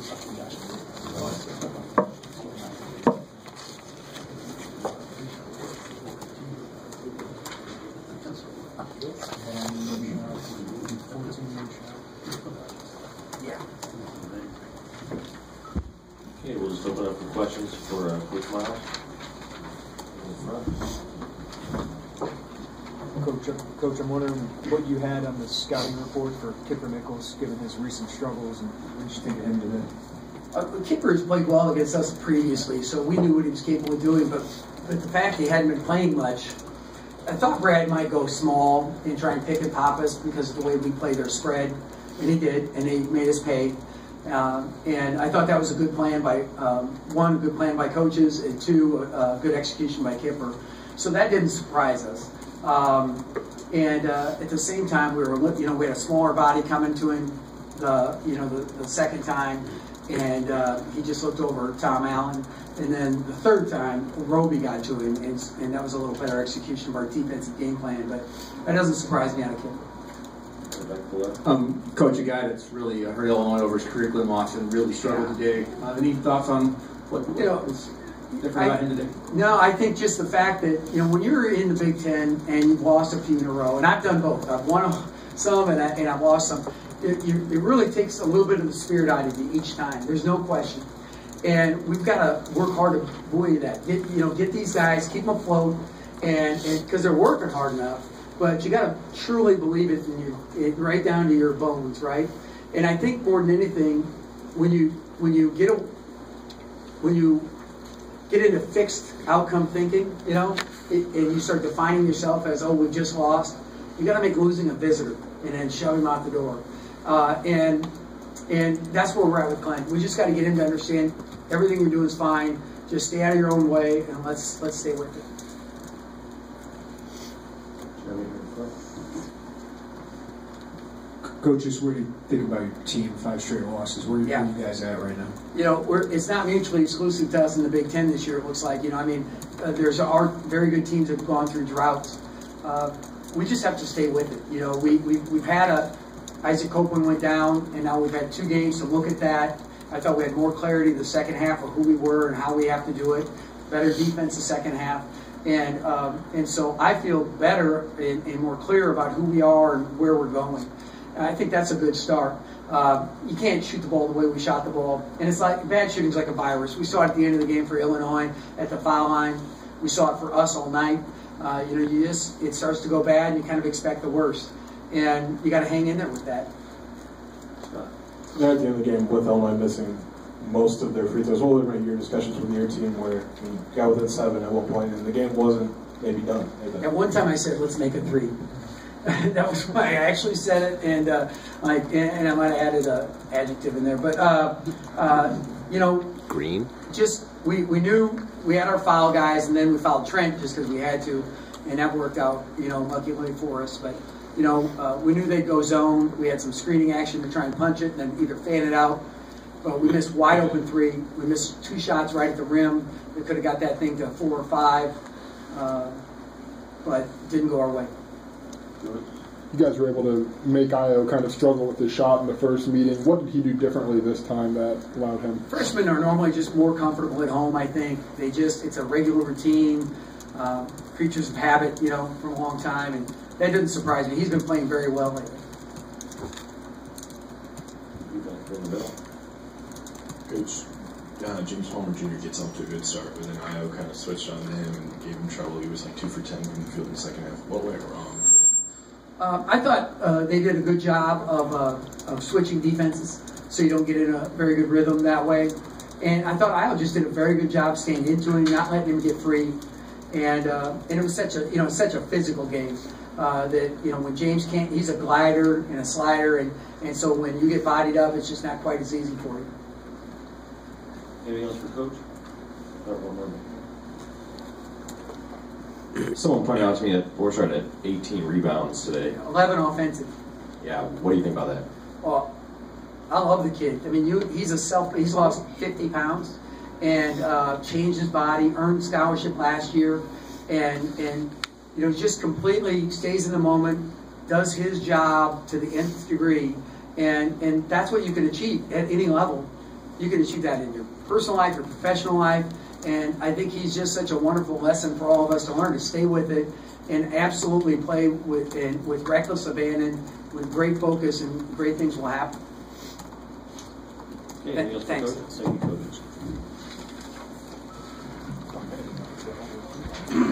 Okay, we'll just open up for questions for Coach Miles. Coach, I'm wondering what you had on the scouting report for Kipper Nichols, given his recent struggles, and what did you think of him today? Kipper has played well against us previously, so we knew what he was capable of doing, but the fact he hadn't been playing much, I thought Brad might go small and try and pick and pop us because of the way we play their spread, and he did, and he made us pay. And I thought that was a good plan by, one, a good plan by coaches, and two, good execution by Kipper. So that didn't surprise us. At the same time, we had a smaller body coming to him the second time, and he just looked over Tom Allen. And then the third time, Roby got to him, and that was a little better execution of our defensive game plan. But that doesn't surprise me out of Kipper. Coach, a guy that's really hurt Illinois over his curriculum loss and really struggled today. Any thoughts on what was different about him today? No, I think just the fact that, when you're in the Big Ten and you've lost a few in a row, and I've done both. I've won some and I've lost some. It really takes a little bit of the spirit out of you each time. There's no question. And we've got to work hard to buoy that. Get these guys, keep them afloat, and because they're working hard enough. But you got to truly believe it right down to your bones, right? And I think more than anything, when you get into fixed outcome thinking, and you start defining yourself as, oh, we just lost, you got to make losing a visitor and then shove him out the door. And that's where we're at with Glenn. We just got to get him to understand everything we're doing is fine. Just stay out of your own way, and let's stay with it. Coach, just what do you think about your team, 5 straight losses? Where are you guys at right now? It's not mutually exclusive to us in the Big Ten this year, it looks like. There's our very good teams that have gone through droughts. We just have to stay with it. We've had Isaac Copeland went down, and now we've had 2 games to look at that. I thought we had more clarity in the second half of who we were and how we have to do it. Better defense the second half. And so I feel better and more clear about who we are and where we're going. I think that's a good start. You can't shoot the ball the way we shot the ball. And it's like, bad shooting's like a virus. We saw it at the end of the game for Illinois at the foul line. We saw it for us all night. It starts to go bad, and you kind of expect the worst. And you got to hang in there with that. At the end of the game, with Illinois missing most of their free throws, what were your discussions with your team where you got within 7 at one point, and the game wasn't maybe done? At one time I said, let's make a 3. That was why I actually said it, and I might have added an adjective in there. But Green. Just we knew we had our foul guys, and then we fouled Trent just because we had to, and that worked out, luckily for us. But we knew they'd go zone. We had some screening action to try and punch it, and then either fan it out. But we missed wide open 3. We missed 2 shots right at the rim. We could have got that thing to 4 or 5, but didn't go our way. You guys were able to make Io kind of struggle with his shot in the first meeting. What did he do differently this time that allowed him? Freshmen are normally just more comfortable at home, I think. It's a regular routine, creatures of habit, from a long time, and that didn't surprise me. He's been playing very well lately. Coach, James Palmer Jr. gets off to a good start, but then Io kind of switched on him and gave him trouble. He was like 2 for 10 from the field in the second half. What went wrong? I thought they did a good job of switching defenses, so you don't get in a very good rhythm that way. And I thought Io just did a very good job staying into him, not letting him get free. And it was such a physical game that when James can't, he's a glider and a slider, and so when you get bodied up, it's just not quite as easy for you. Anything else for Coach? Someone pointed out to me that Borchardt had 18 rebounds today. 11 offensive. Yeah, what do you think about that? Well, I love the kid. I mean, he's lost 50 pounds and changed his body, earned scholarship last year, and just completely stays in the moment, does his job to the nth degree, and that's what you can achieve at any level. You can achieve that in your personal life, your professional life, and I think he's just such a wonderful lesson for all of us to learn, to stay with it and absolutely play with reckless abandon, with great focus, and great things will happen. Okay, anything else for Thanks. Coach? Thank you, Coach.